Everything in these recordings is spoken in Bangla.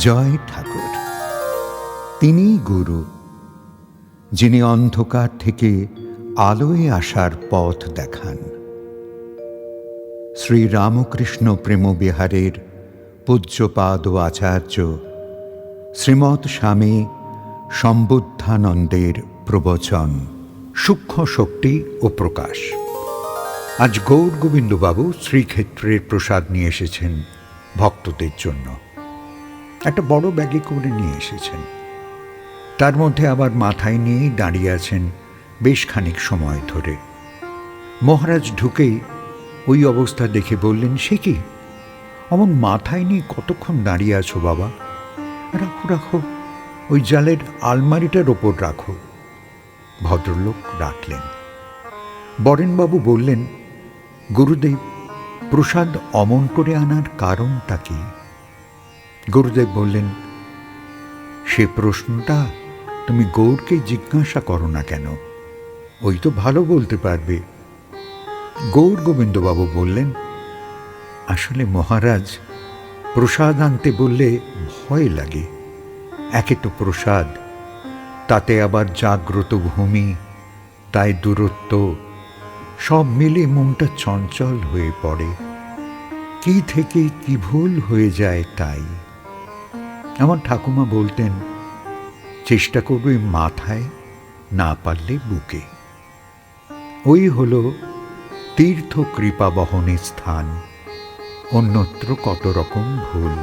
জয় ঠাকুর। তিনিই গুরু, যিনি অন্ধকার থেকে আলোয় আসার পথ দেখান। শ্রী রামকৃষ্ণ প্রেমবিহারের পূজ্যপাদ ও আচার্য শ্রীমৎ স্বামী সম্বুদ্ধানন্দের প্রবচন সূক্ষ্ম শক্তি ও প্রকাশ। আজ গৌরগোবিন্দবাবু শ্রীক্ষেত্রের প্রসাদ নিয়ে এসেছেন ভক্তদের জন্য। একটা বড় ব্যাগে করে নিয়ে এসেছেন। তার মধ্যে আবার মাথায় নিয়েই দাঁড়িয়ে আছেন বেশ খানিক সময় ধরে। মহারাজ ঢুকেই ওই অবস্থা দেখে বললেন, সে কি অমন মাথায় নিয়ে কতক্ষণ দাঁড়িয়ে আছো বাবা? রাখো রাখো, ওই জালের আলমারিটার ওপর রাখো। ভদ্রলোক রাখলেন। বরেনবাবু বললেন, গুরুদেব, প্রসাদ অমন করে আনার কারণটা কি? গুরুদেব বললেন, সে প্রশ্নটা তুমি গৌরকে জিজ্ঞাসা করো না কেন? ওই তো ভালো বলতে পারবে। গৌর গোবিন্দবাবু বললেন, আসলে মহারাজ, প্রসাদ আনতে বললে ভয় লাগে। একে তো প্রসাদ, তাতে আবার জাগ্রত ভূমি, তাই দূরত্ব, সব মিলে মনটা চঞ্চল হয়ে পড়ে। কি থেকে কি ভুল হয়ে যায় তাই। আমার ঠাকুমা বলতেন, চেষ্টা করবে মাথায়, না পারলে বুকে। ওই হল তীর্থ কৃপা বহনের স্থান। অন্যত্র কত রকম ভুল,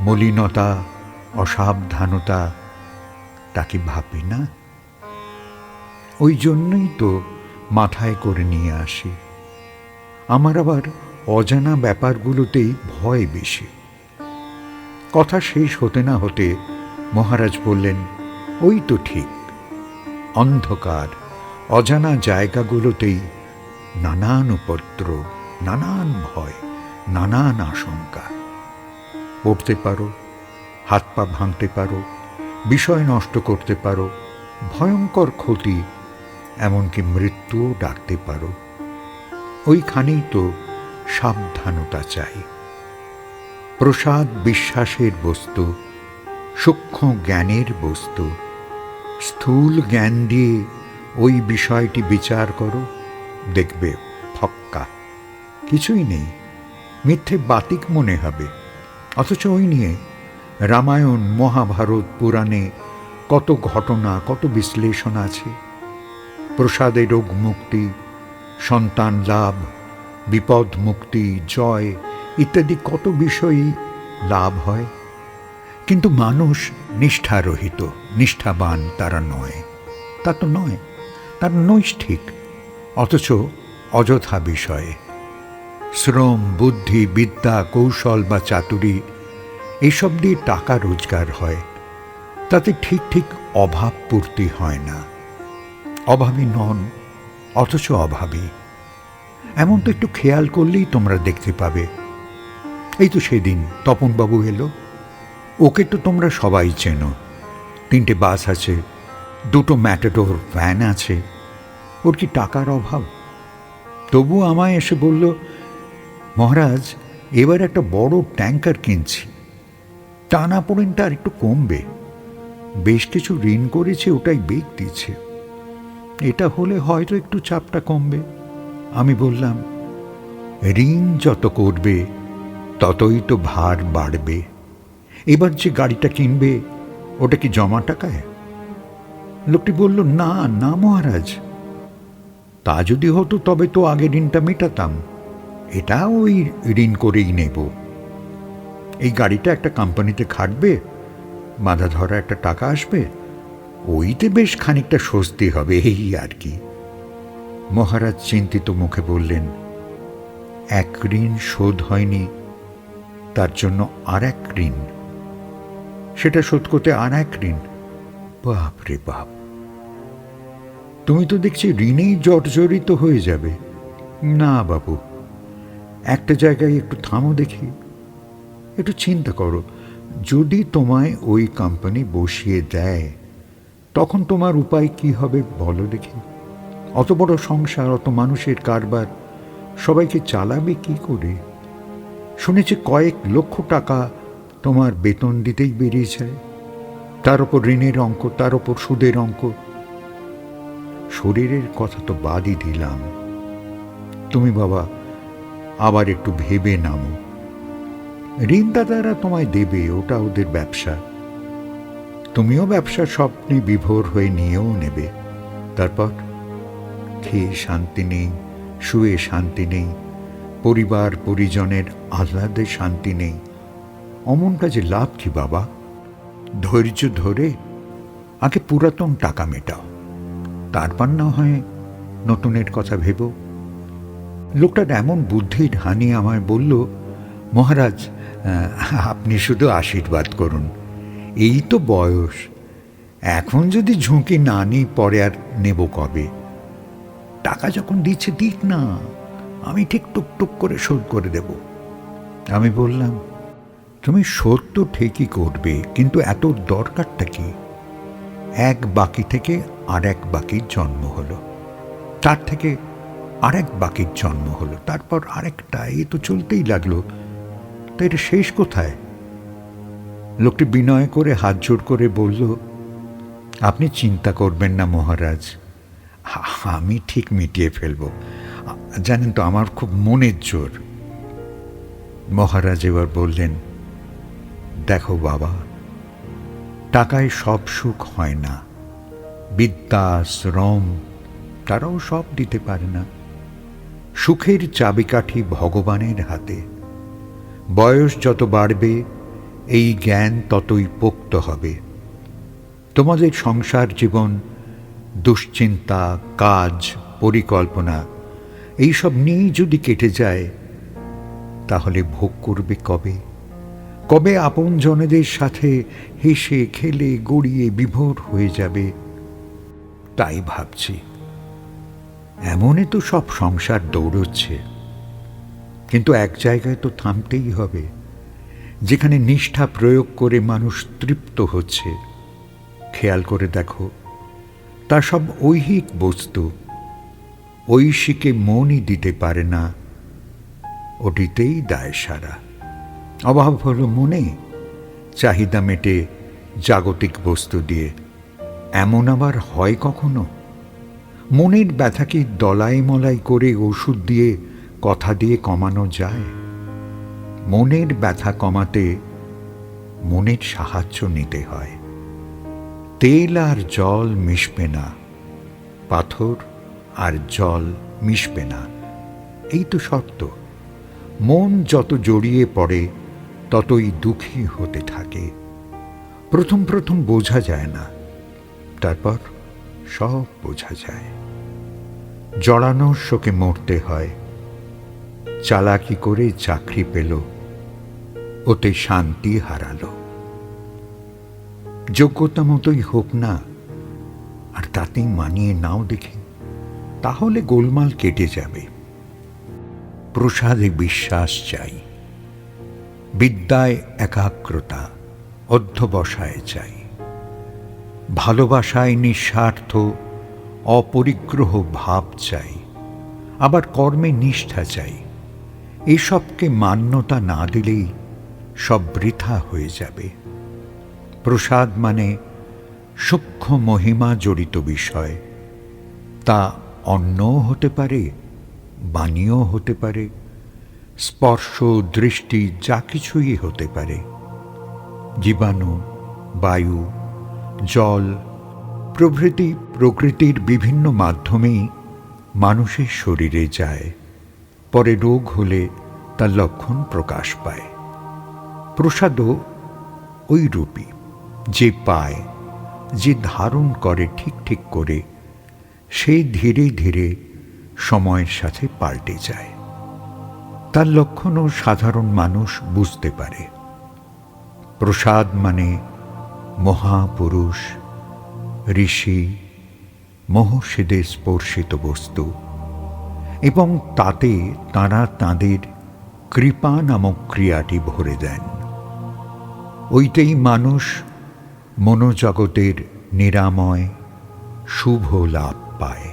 মলিনতা, অসাবধানতা, তাকে ভাবি না। ওই জন্যই তো মাথায় করে নিয়ে আসি। আমার আবার অজানা ব্যাপারগুলোতেই ভয় বেশি। কথা শেষ হতে না হতে মহারাজ বললেন, ওই তো ঠিক। অন্ধকার, অজানা জায়গাগুলোতেই নানান উপদ্রব, নানান ভয়, নানান আশঙ্কা। পড়তে পারো, হাত পা ভাঙতে পারো, বিষয় নষ্ট করতে পারো, ভয়ঙ্কর ক্ষতি, এমনকি মৃত্যুও ডাকতে পারো। ওইখানেই তো সাবধানতা চাই। প্রসাদ বিশ্বাসের বস্তু, সূক্ষ্ম জ্ঞানের বস্তু। স্থূল জ্ঞান দিয়ে ওই বিষয়টি বিচার করো, দেখবে ফক্কা, কিছুই নেই, মিথ্যে বাতিক মনে হবে। অথচ ওই নিয়ে রামায়ণ, মহাভারত, পুরাণে কত ঘটনা, কত বিশ্লেষণ আছে। প্রসাদে রোগ মুক্তি, সন্তান লাভ, বিপদ মুক্তি, জয় ইত্যাদি কত বিষয়ই লাভ হয়। কিন্তু মানুষ নিষ্ঠারহিত, নিষ্ঠাবান তারা নয়। তা তো নয়, তার নৈষ্ঠিক, অথচ অযথা বিষয়ে। শ্রম, বুদ্ধি, বিদ্যা, কৌশল বা চাতুরি, এসব দিয়ে টাকা রোজগার হয়, তাতে ঠিক ঠিক অভাব পূর্তি হয় না। অভাবী নন, অথচ অভাবী। এমন তো একটু খেয়াল করলেই তোমরা দেখতে পাবে। এই তো সেদিন তপনবাবু এলো, ওকে তো তোমরা সবাই চেনো। 3টে বাস আছে, 2টো ম্যাটাডোর ভ্যান আছে। ওর কি টাকার অভাব? তবু আমায় এসে বলল, মহারাজ, এবার একটা বড় ট্যাঙ্কার কিনছি, টানা পোড়েনটা আর একটু কমবে। বেশ কিছু ঋণ করেছে, ওটাই বেগ দিচ্ছে। এটা হলে হয়তো একটু চাপটা কমবে। আমি বললাম, ঋণ যত করবে ততই তো ভার বাড়বে। এবার যে গাড়িটা কিনবে, ওটা কি জমা টাকায়? লোকটি বলল, না না মহারাজ, তা যদি হতো তবে তো আগে ঋণটা মেটাতাম। এটা ওই ঋণ করেই নেব। এই গাড়িটা একটা কোম্পানিতে খাটবে, বাঁধা ধরা একটা টাকা আসবে, ওইতে বেশ খানিকটা স্বস্তি হবে, এই আর কি। মহারাজ চিন্তিত মুখে বললেন, এক ঋণ শোধ হয়নি, তার জন্য আর এক ঋণ, সেটা শোধ করতে আর এক ঋণ। বাপ রে বাপ, তুমি তো দেখছি ঋণেই জর্জরিত হয়ে যাবে। না বাবু, একটা জায়গায় একটু থামো দেখি, একটু চিন্তা করো। যদি তোমায় ওই কোম্পানি বসিয়ে দেয়, তখন তোমার উপায় কি হবে বলো দেখি। অত বড় সংসার, অত মানুষের কারবার, সবাইকে চালাবে কি করে? শুনেছি কয়েক লক্ষ টাকা তোমার বেতন দিতেই বেরিয়ে যায়, তার ওপর ঋণের অঙ্ক, তার ওপর সুদের অঙ্ক। শরীরের কথা তো বাদই দিলাম, তুমি বাবা আবার একটু ভেবে নামো। ঋণদাতারা তোমায় দেবে, ওটা ওদের ব্যবসা। তুমিও ব্যবসার স্বপ্নে বিভোর হয়ে নিয়েও নেবে। তারপর খেয়ে শান্তি নেই, শুয়ে শান্তি নেই, পরিবার পরিজনের আহ্লাদে শান্তি নেই। অমন কাজে লাভ কি বাবা? ধৈর্য ধরে আগে পুরাতন টাকা মেটাও, তারপর না হয় নতুনের কথা ভেবো। লোকটার এমন বুদ্ধির হানি আমায় বলল, মহারাজ আপনি শুধু আশীর্বাদ করুন, এই তো বয়স, এখন যদি ঝুঁকি না নিই পরে আর নেব কবে? টাকা যখন দিচ্ছে দিক না, আমি ঠিক টুকটুক করে শোধ করে দেব। আমি বললাম, তুমি শোধ তো ঠিকই করবে, কিন্তু এত দরকারটা কি? এক বাকি থেকে আর এক বাকির জন্ম হলো, তার থেকে আরেক বাকির জন্ম হলো, তারপর আরেকটা, এই তো চলতেই লাগলো। তো এটা শেষ কোথায়? লোকটি বিনয় করে হাত জোড় করে বলল, আপনি চিন্তা করবেন না মহারাজ, আমি ঠিক মিটিয়ে ফেলব। জানেন তো আমার খুব মনের জোর। মহারাজ এবার বললেন, দেখো বাবা, টাকায় সব সুখ হয় না। বিদ্যা, শ্রম, তারাও সব দিতে পারে না। সুখের চাবিকাঠি ভগবানের হাতে। বয়স যত বাড়বে এই জ্ঞান ততই পোক্ত হবে। তোমাদের সংসার জীবন দুশ্চিন্তা, কাজ, পরিকল্পনা এইসব নিয়েই যদি কেটে যায়, তাহলে ভোগ করবে কবে? কবে আপন জনেদের সাথে হেসে খেলে গড়িয়ে বিভোর হয়ে যাবে? তাই ভাবছি, এমনই তো সব সংসার দৌড়চ্ছে, কিন্তু এক জায়গায় তো থামতেই হবে, যেখানে নিষ্ঠা প্রয়োগ করে মানুষ তৃপ্ত হচ্ছে। খেয়াল করে দেখো, তা সব ঐহিক বস্তু, ঐশিকে মনই দিতে পারে না, ওটিতেই দায় সারা। অভাব হলো মনে, চাহিদা মেটে জাগতিক বস্তু দিয়ে। এমন আবার হয় কখনো? মনের ব্যথা কি দলাই মলাই করে ওষুধ দিয়ে, কথা দিয়ে কমানো যায়? মনের ব্যথা কমাতে মনের সাহায্য নিতে হয়। তেল আর জল মিশবে না, পাথর আর জল মিশবে না, এই তো শর্ত। মন যত জড়িয়ে পড়ে ততই দুঃখী হতে থাকে। প্রথম প্রথম বোঝা যায় না, তারপর সব বোঝা যায়। জড়ানোর শোকে মরতে হয়। চালাকি করে চাকরি পেল, ওতে শান্তি হারালো। যোগ্যতা মতোই হোক না, আর তাতেই মানিয়ে নাও দেখি, তাহলে গোলমাল কেটে যাবে। প্রসাদে বিশ্বাস চাই, বিদ্যায় একাগ্রতা, অধ্যবসায় চাই, ভালোবাসায় নিঃস্বার্থ অপরিগ্রহ ভাব চাই, আবার কর্মে নিষ্ঠা চাই। এসবকে মান্যতা না দিলেই সব বৃথা হয়ে যাবে। প্রসাদ মানে সূক্ষ্ম মহিমা জড়িত বিষয়। তা অন্নও হতে পারে, বাণীও হতে পারে, স্পর্শ, দৃষ্টি, যা কিছুই হতে পারে। জীবাণু, বায়ু, জল প্রভৃতি প্রকৃতির বিভিন্ন মাধ্যমেই মানুষের শরীরে যায়, পরে রোগ হলে তার লক্ষণ প্রকাশ পায়। প্রসাদও ওই রূপী, যে পায়, যে ধারণ করে ঠিক ঠিক করে, সে ধীরে ধীরে সময়ের সাথে পাল্টে যায়। তার লক্ষণও সাধারণ মানুষ বুঝতে পারে। প্রসাদ মানে মহাপুরুষ, ঋষি, মহর্ষিদের স্পর্শিত বস্তু, এবং তাতে তাঁরা তাঁদের কৃপা নামক ক্রিয়াটি ভরে দেন। ওইটাই মানুষ মনোজগতের নিরাময় শুভ লাভ পায়।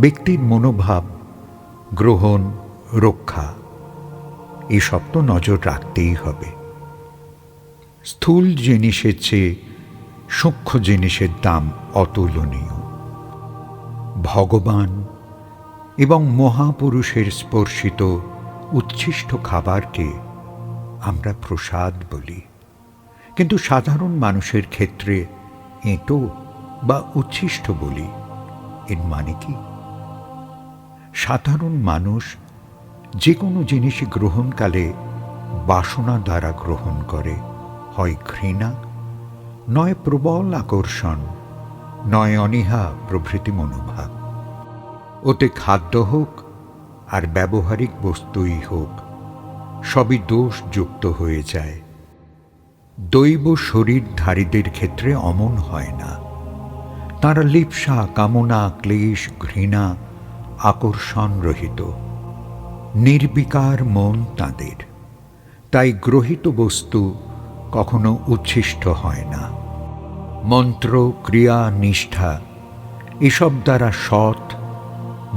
ব্যক্তির মনোভাব, গ্রহণ, রক্ষা, এসব তো নজর রাখতেই হবে। স্থূল জিনিসের চেয়ে সূক্ষ্ম জিনিসের দাম অতুলনীয়। ভগবান এবং মহাপুরুষের স্পর্শিত উচ্ছিষ্ট খাবারকে আমরা প্রসাদ বলি, কিন্তু সাধারণ মানুষের ক্ষেত্রে এঁটো বা উচ্ছিষ্ট বলি। এর মানে কি? সাধারণ মানুষ যে কোনো জিনিস গ্রহণকালে বাসনা দ্বারা গ্রহণ করে, হয় ঘৃণা, নয় প্রবল আকর্ষণ, নয় অনীহা প্রভৃতি মনোভাব। ওতে খাদ্য হোক আর ব্যবহারিক বস্তুই হোক, সবই দোষযুক্ত হয়ে যায়। দৈব শরীরধারীদের ক্ষেত্রে অমন হয় না। তাঁরা লিপ্সা, কামনা, ক্লেশ, ঘৃণা, আকর্ষণ রহিত, নির্বিকার মন তাঁদের। তাই গ্রহীত বস্তু কখনো উচ্ছিষ্ট হয় না। মন্ত্র, ক্রিয়া, নিষ্ঠা এসব দ্বারা সৎ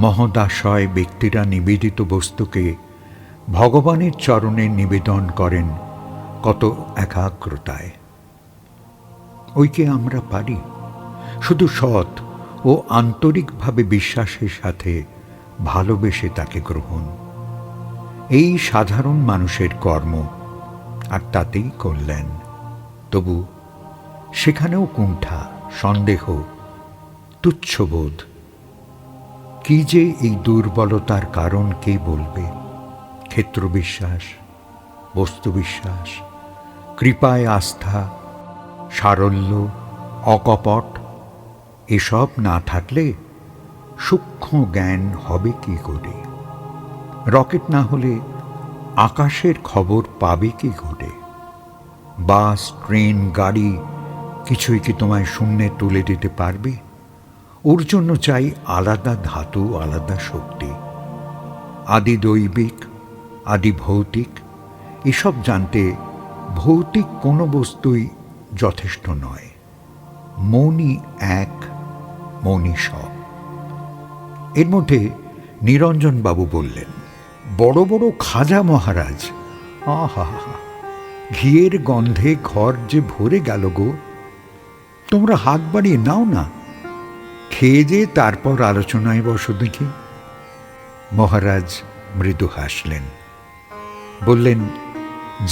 মহদাশয় ব্যক্তিরা নিবেদিত বস্তুকে ভগবানের চরণে নিবেদন করেন কত একাগ্রতায়। ওইকে আমরা পারি শুধু সৎ ও আন্তরিকভাবে বিশ্বাসের সাথে ভালোবেসে তাকে গ্রহণ। এই সাধারণ মানুষের কর্ম, আর তাতেই কল্যাণ। তবু সেখানেও কুণ্ঠা, সন্দেহ, তুচ্ছবোধ। কি যে এই দুর্বলতার কারণ কে বলবে? ক্ষেত্রবিশ্বাস, বস্তুবিশ্বাস, কৃপায় আস্থা, সারল্য, অকপট এসব না থাকলে সূক্ষ্ম জ্ঞান হবে কি করে? রকেট না হলে আকাশের খবর পাবে কি করে? বাস, ট্রেন, গাড়ি কিছুই কি তোমায় শূন্যে তুলে দিতে পারবে? ওর জন্য চাই আলাদা ধাতু, আলাদা শক্তি। আদি দৈবিক, আদি ভৌতিক এসব জানতে ভৌতিক কোনো বস্তুই যথেষ্ট নয়। মনই এক, মনই সব। এর মধ্যে নিরঞ্জনবাবু বললেন, বড় বড় খাজা মহারাজ, আহা, ঘিয়ের গন্ধে ঘর যে ভরে গেল গো। তোমরা হাত বাড়িয়ে নাও না, খেয়ে যে তারপর আলোচনায় বসো দেখি। মহারাজ মৃদু হাসলেন, বললেন,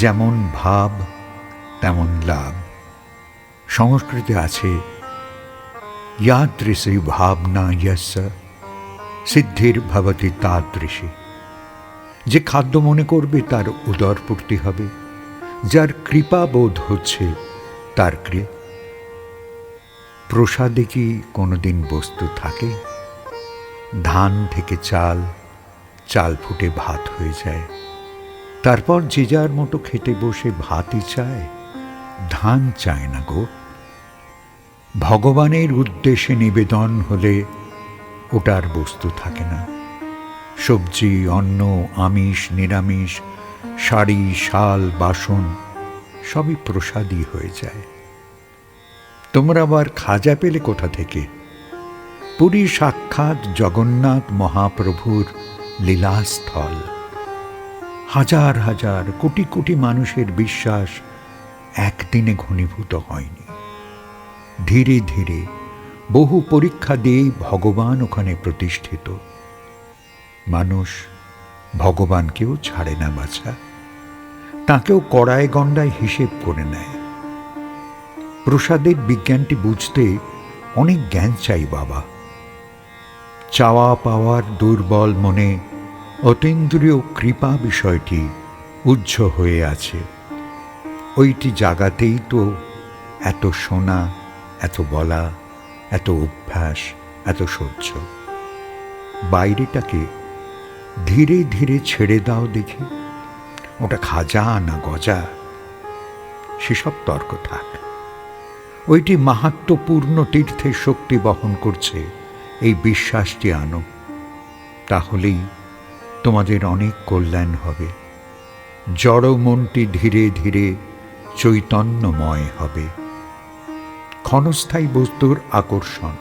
যেমন ভাব তেমন লাভ। সংস্কৃতে আছে, ইয়াদৃশী ভাবনা ইয়স্য সিদ্ধির ভবতি তাদৃশী। যে খাদ্য মনে করবে তার উদরপূর্তি হবে, যার কৃপা বোধ হচ্ছে তার ক্রিয়া। প্রসাদে কি কোনোদিন বস্তু থাকে? ধান থেকে চাল, চাল ফুটে ভাত হয়ে যায়, তারপর যে যার মতো খেতে বসে ভাতই চায়, ধান চায় না গো। ভগবানের উদ্দেশ্যে নিবেদন হলে ওটার বস্তু থাকে না। সবজি, অন্ন, আমিষ, নিরামিষ, শাড়ি, শাল, বাসন সবই প্রসাদই হয়ে যায়। তোমরা আবার খাজা পেলে কোথা থেকে? পুরী সাক্ষাৎ জগন্নাথ মহাপ্রভুর লীলাস্থল। হাজার হাজার কোটি কোটি মানুষের বিশ্বাস একদিনে ঘনীভূত হয়নি। ধীরে ধীরে বহু পরীক্ষা দিয়েই ভগবান ওখানে প্রতিষ্ঠিত। মানুষ ভগবানকেও ছাড়ে না বাছা, তাকেও কড়ায় গণ্ডায় হিসেব করে নেয়। প্রসাদের বিজ্ঞানটি বুঝতে অনেক জ্ঞান চাই বাবা। চাওয়া পাওয়ার দুর্বল মনে অতীন্দ্রিয় কৃপা বিষয়টি উজ্জ হয়ে আছে। ওইটি জাগাতেই তো এত শোনা, এত বলা, এত অভ্যাস, এত সহ্য। বাইরেটাকে ধীরে ধীরে ছেড়ে দাও দেখি। ওটা খাজা না গজা, সেসব তর্ক থাক। ওইটি মাহাত্ম্যপূর্ণ তীর্থের শক্তি বহন করছে, এই বিশ্বাসটি আনো। তাহলেই তোমাদের অনেক কল্যাণ হবে। জড় মনটি ধীরে ধীরে চৈতন্যময় হবে। ক্ষণস্থায়ী বস্তুর আকর্ষণ,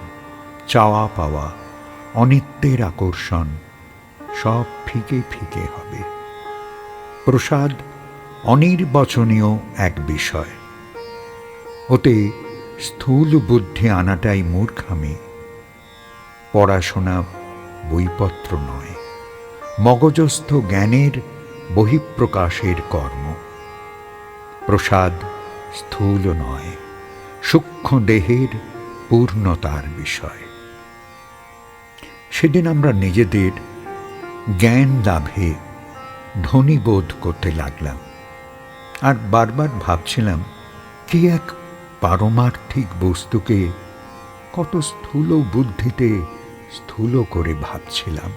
চাওয়া পাওয়া, অনিত্যের আকর্ষণ সব ফিকে ফিকে হবে। প্রসাদ অনির্বচনীয় এক বিষয়। ওতে স্থূল বুদ্ধি আনাটাই মূর্খামি। পড়াশোনা বইপত্র নয়, মগজস্থ জ্ঞানের বহিঃপ্রকাশের কর্ম। প্রসাদ স্থূল নয়, সূক্ষ্ম দেহের পূর্ণতার বিষয়। সেদিন আমরা নিজেদের জ্ঞান লাভে ধনী বোধ করতে লাগলাম, আর বারবার ভাবছিলাম কি এক পারমার্থিক বস্তুকে কত স্থূল বুদ্ধিতে স্থূল করে ভাবছিলাম।